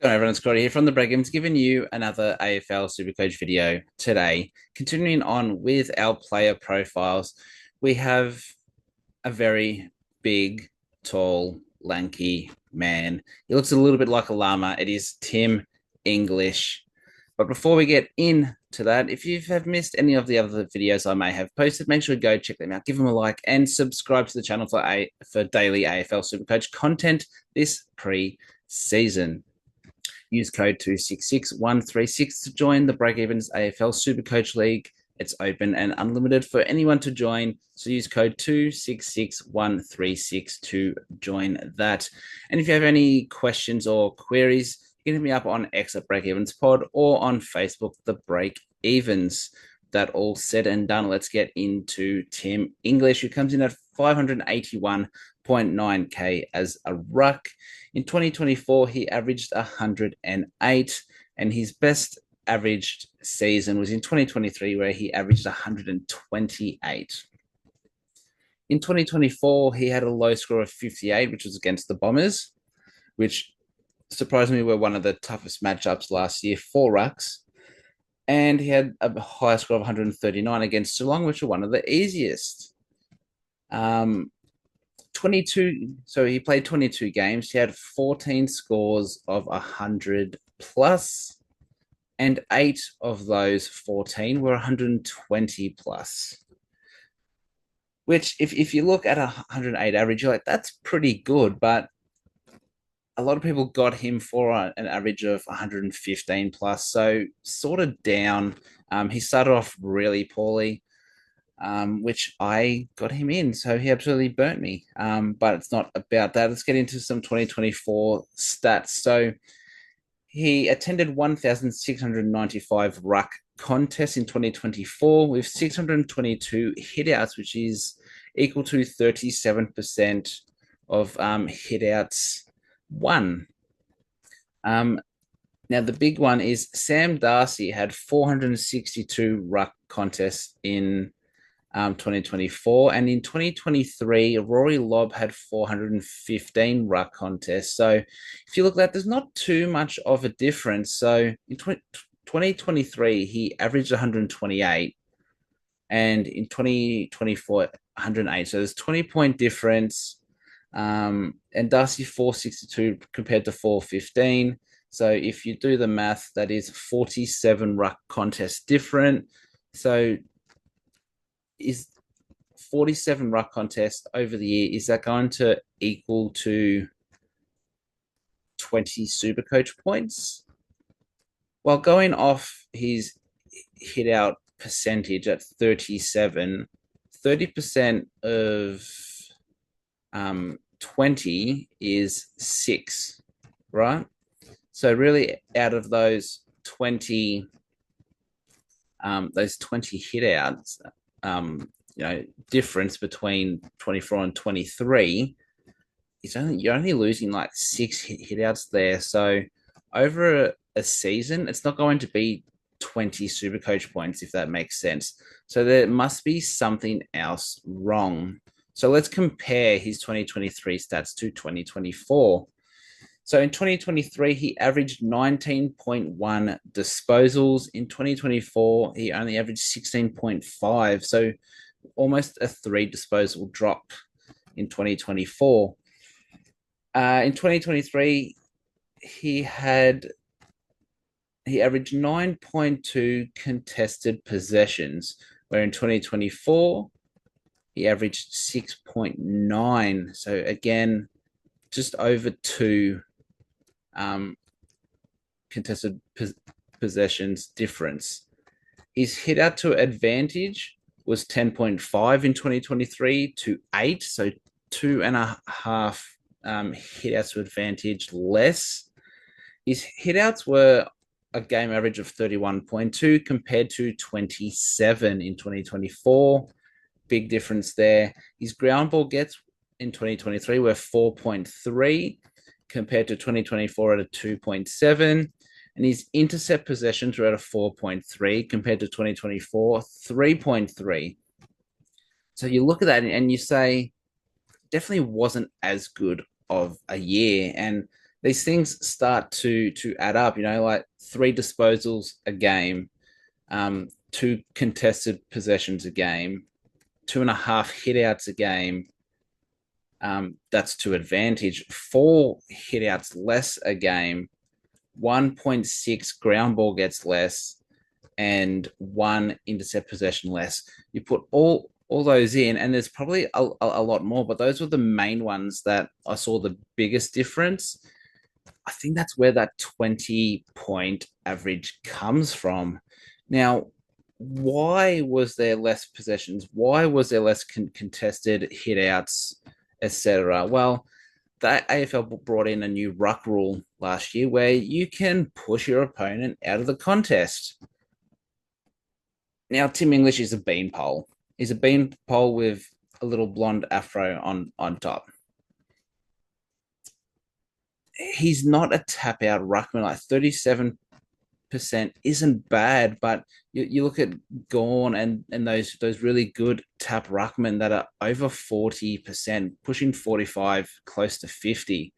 Hello everyone, it's Scotty here from the Breakevens, giving you another AFL Supercoach video today. Continuing on with our player profiles, we have a very big, tall, lanky man. He looks a little bit like a llama. It is Tim English. But before we get into that, if you have missed any of the other videos I may have posted, make sure to go check them out, give them a like, and subscribe to the channel for daily AFL Supercoach content this pre-season. Use code 266136 to join the Breakevens AFL Supercoach League. It's open and unlimited for anyone to join. So use code 266136 to join that. And if you have any questions or queries, you can hit me up on X at Breakevens Pod or on Facebook, the Breakevens. That all said and done, let's get into Tim English, who comes in at 581.9k as a ruck. In 2024, he averaged 108, and his best averaged season was in 2023, where he averaged 128. In 2024, he had a low score of 58, which was against the Bombers, which surprisingly were one of the toughest matchups last year for rucks. And he had a high score of 139 against Geelong, which were one of the easiest. 22, so he played 22 games. He had 14 scores of 100 plus, and 8 of those 14 were 120 plus. Which, if you look at a 108 average, you're like, that's pretty good, but a lot of people got him for an average of 115 plus, so sort of down. He started off really poorly, which I got him in, so he absolutely burnt me. But it's not about that. Let's get into some 2024 stats. So he attended 1,695 ruck contests in 2024 with 622 hitouts, which is equal to 37% of hitouts won. Now, the big one is Sam Darcy had 462 ruck contests in 2024. And in 2023, Rory Lobb had 415 ruck contests. So if you look at that, there's not too much of a difference. So in 2023, he averaged 128. And in 2024, 108. So there's 20-point difference. And Darcy 462 compared to 415. So if you do the math, that is 47 ruck contests different. So is 47 ruck contests over the year, is that going to equal to 20 Supercoach points? Well, going off his hit out percentage at 37, 30% of 20 is 6, right? So really out of those 20 hit outs, difference between 24 and 23, you're only losing like 6 hit outs there. So over a season, it's not going to be 20 Supercoach points, if that makes sense. So there must be something else wrong. So let's compare his 2023 stats to 2024. So in 2023, he averaged 19.1 disposals. In 2024, he only averaged 16.5. So almost a 3 disposal drop in 2024. In 2023, he averaged 9.2 contested possessions, where in 2024, he averaged 6.9. So again, just over 2 contested possessions difference. His hit out to advantage was 10.5 in 2023 to 8. So 2.5 hit outs to advantage less. His hit outs were a game average of 31.2 compared to 27 in 2024. Big difference there. His ground ball gets in 2023 were 4.3 compared to 2024 at a 2.7. And his intercept possessions were at a 4.3 compared to 2024, 3.3. So you look at that and you say, definitely wasn't as good of a year. And these things start to add up. Like three disposals a game, two contested possessions a game, 2.5 hitouts a game. That's to advantage. Four hitouts less a game, 1.6 ground ball gets less, and one intercept possession less. You put all those in, and there's probably a lot more, but those were the main ones that I saw the biggest difference. I think that's where that 20-point average comes from. Now, why was there less possessions? Why was there less contested hitouts, etc.? Well, the AFL brought in a new ruck rule last year where you can push your opponent out of the contest. Now, Tim English is a beanpole. He's a beanpole with a little blonde afro on top. He's not a tap out ruckman. Like 37% isn't bad, but you look at Gorn and those really good tap ruckmen that are over 40%, pushing 45, close to 50.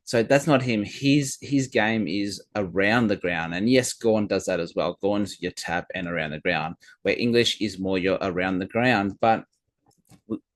So that's not him. His game is around the ground. And yes, Gorn does that as well. Gorn's your tap and around the ground, where English is more your around the ground. But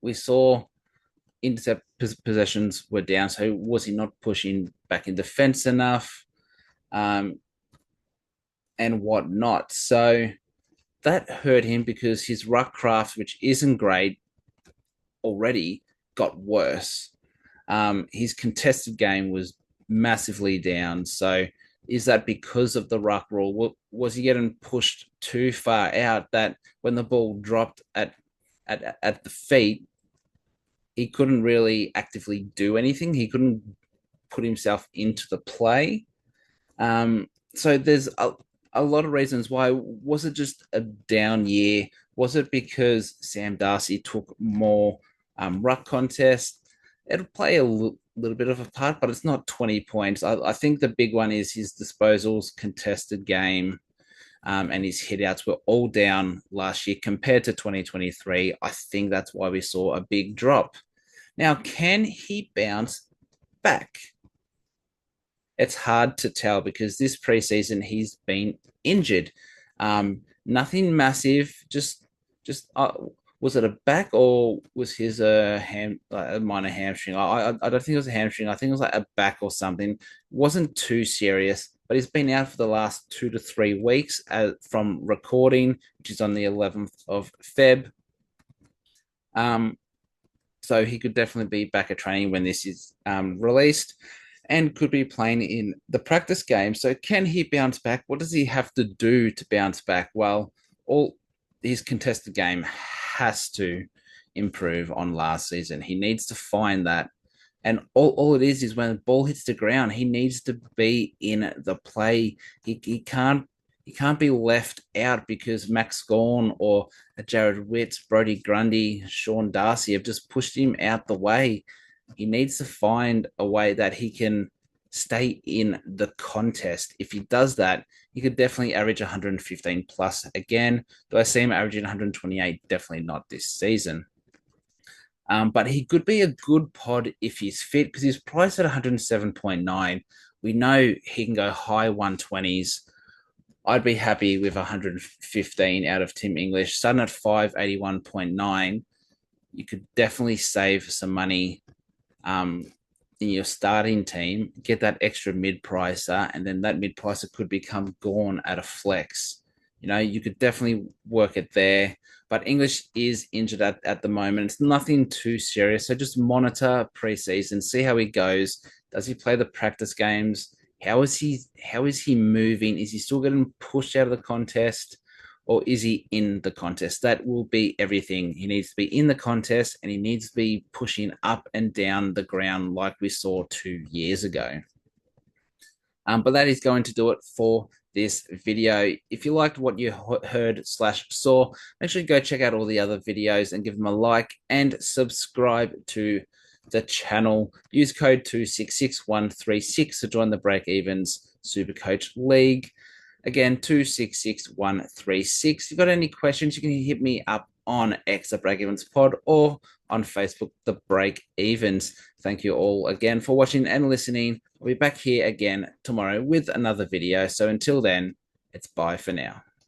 we saw intercept possessions were down. So was he not pushing back in defense enough? And whatnot. So that hurt him because his ruck craft, which isn't great already, got worse. His contested game was massively down. So is that because of the ruck rule? Was he getting pushed too far out that when the ball dropped at the feet, he couldn't really actively do anything? He couldn't put himself into the play. So there's a lot of reasons why. Was it just a down year? Was it because Sam Darcy took more ruck contests? It'll play a little bit of a part, but it's not 20 points. I think the big one is his disposals, contested game, and his hitouts were all down last year compared to 2023. I think that's why we saw a big drop. Now, can he bounce back? It's hard to tell because this preseason he's been injured. Nothing massive, just was it a back or was his a minor hamstring? I don't think it was a hamstring. I think it was like a back or something. It wasn't too serious, but he's been out for the last 2 to 3 weeks from recording, which is on the 11th of Feb. So he could definitely be back at training when this is released, and could be playing in the practice game. So can he bounce back? What does he have to do to bounce back? Well, all his contested game has to improve on last season. He needs to find that. And all it is when the ball hits the ground, he needs to be in the play. He can't be left out because Max Gawn or Jared Witts, Brodie Grundy, Sean Darcy have just pushed him out the way. He needs to find a way that he can stay in the contest. If he does that, he could definitely average 115 plus again. Do I see him averaging 128? Definitely not this season. But he could be a good pod if he's fit because he's priced at 107.9. We know he can go high 120s. I'd be happy with 115 out of Tim English. Starting at 581.9, you could definitely save some money in your starting team, get that extra mid-pricer, and then that mid-pricer could become Gawn at a flex. You could definitely work it there. But English is injured at the moment. It's nothing too serious. So just monitor preseason, see how he goes. Does he play the practice games? How is he moving? Is he still getting pushed out of the contest? Or is he in the contest? That will be everything. He needs to be in the contest and he needs to be pushing up and down the ground like we saw 2 years ago. But that is going to do it for this video. If you liked what you heard/saw, make sure you go check out all the other videos and give them a like and subscribe to the channel. Use code 266136 to join the Breakevens Supercoach League. Again, 266136. If you've got any questions, you can hit me up on X, the Breakevens Pod, or on Facebook, the Breakevens. Thank you all again for watching and listening. I'll be back here again tomorrow with another video. So until then, it's bye for now.